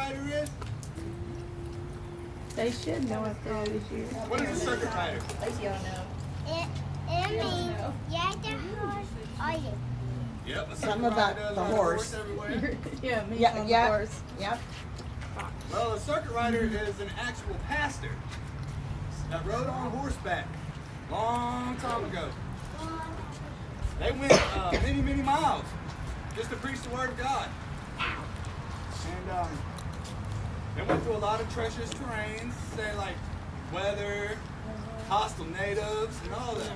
rider is? They should know what that is. What is a circuit rider? It means get the horse oil. Yep. A Something circuit about rider the is on a horse. everywhere. Yeah, me Yeah, on yeah. the horse. Yep. Well, a circuit rider is an actual pastor that rode on horseback long time ago. They went many, many miles just to preach the word of God. And they went through a lot of treacherous terrains, say like weather, hostile natives, and all that.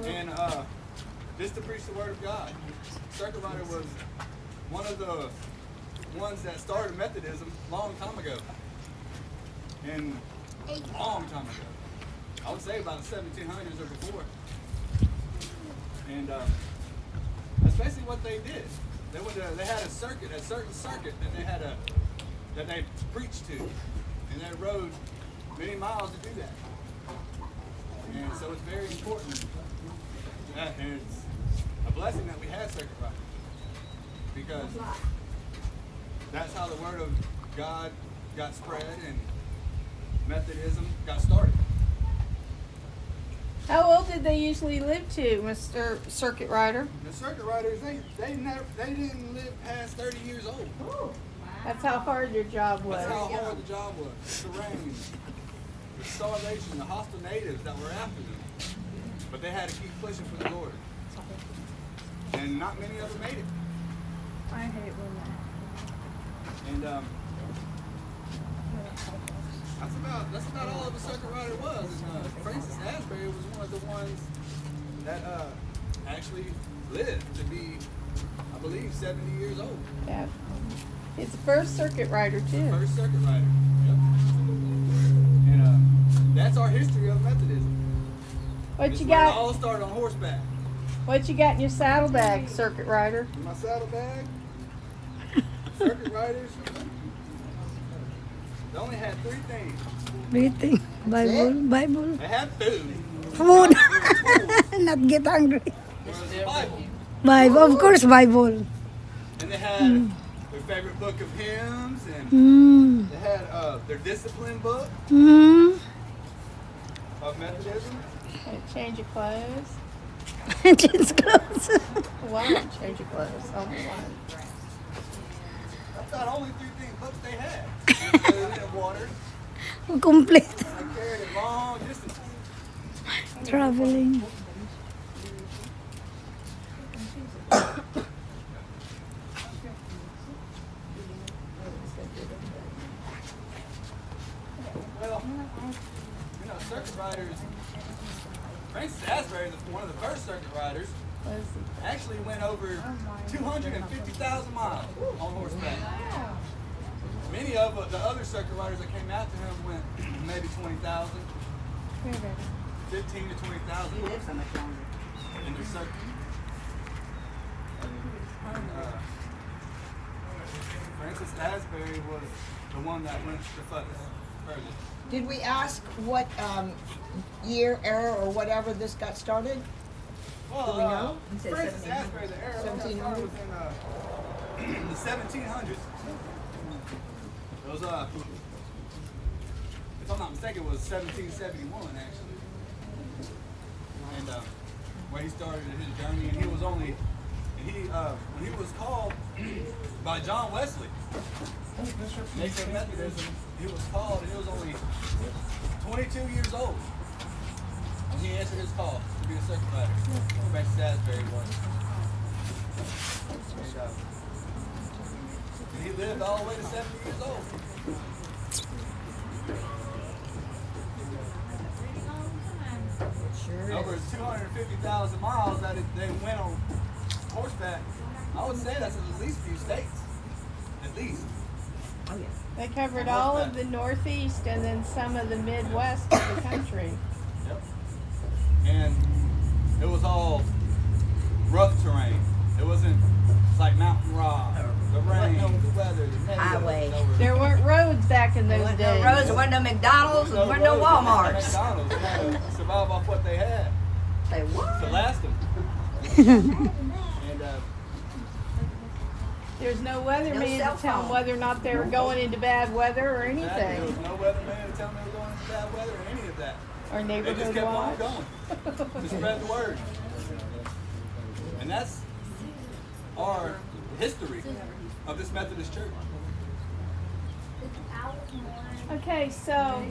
And just to preach the word of God. Circuit rider was one of the ones that started Methodism long time ago. And long time ago. I would say about the 1700s or before. And that's basically what they did. They had a certain circuit that they preached to. And they rode many miles to do that. And so it's very important that it's a blessing that we had circuit riders. Because that's how the word of God got spread and Methodism got started. How old did they usually live to, Mr. Circuit Rider? The circuit riders, they didn't live past 30 years old. That's how hard your job was. That's how hard the job was. The terrain, the starvation, the hostile natives that were after them. But they had to keep pushing for the Lord. And not many of them made it. I hate when And that's about all of a circuit rider was. And, Francis Asbury was one of the ones that actually lived to be, I believe, 70 years old. Yeah. It's the first circuit rider too. First circuit rider. Yep. And that's our history of Methodism. What It's you where It got? all started on horseback. What you got in your saddlebag, Circuit Rider? In my saddlebag, circuit riders, they only had three things. Reading Bible. They had food. Food. Tools, Not get hungry. there was the Bible. Bible, of course, Bible. And they had their favorite book of hymns, and Mm. they had their discipline book Mm. of Methodism. Change your clothes. Change clothes. Why change your clothes? Only one. That's not only books they had. Food and water. Complete. They carried it long distances. Traveling. Well, circuit riders. Francis Asbury, one of the first circuit riders, actually went over 250,000 miles on horseback. Many of the other circuit riders that came after him went maybe 20,000, 15 to 20,000 in their circuit. Francis Asbury was the one that went the furthest. Did we ask what year, era, or whatever this got started? Well, Do we know? Francis Asbury, the era was 1700? in the 1700s. It was, if I'm not mistaken, it was 1771 actually. And where he started his journey, and he was only, when he was called by John Wesley, Nation Methodism, he was called, and he was only 22 years old when he answered his call to be a circuit rider. Francis Asbury was. And he lived all the way to 70 years old. Sure Over 250,000 miles that they went on horseback. I would say that's at least a few states. At least. Oh, yes. They covered all of the Northeast and then some of the Midwest of the country. Yep. And it was all rough terrain. It wasn't like Mountain Rock, the rain, the weather, the natives. Highway. There weren't roads back in those No days. roads, there wasn't no McDonald's, there weren't no roads, Walmarts. McDonald's. They had to survive off what they had Say what? to last them. And There's no No weatherman cell to tell them phone. whether or not they were going into bad weather or Exactly. There was anything. no weatherman to tell me they were going into bad weather or any of that. Or They just neighborhood kept on watch. going to spread the word. And that's our history of this Methodist church. Okay, so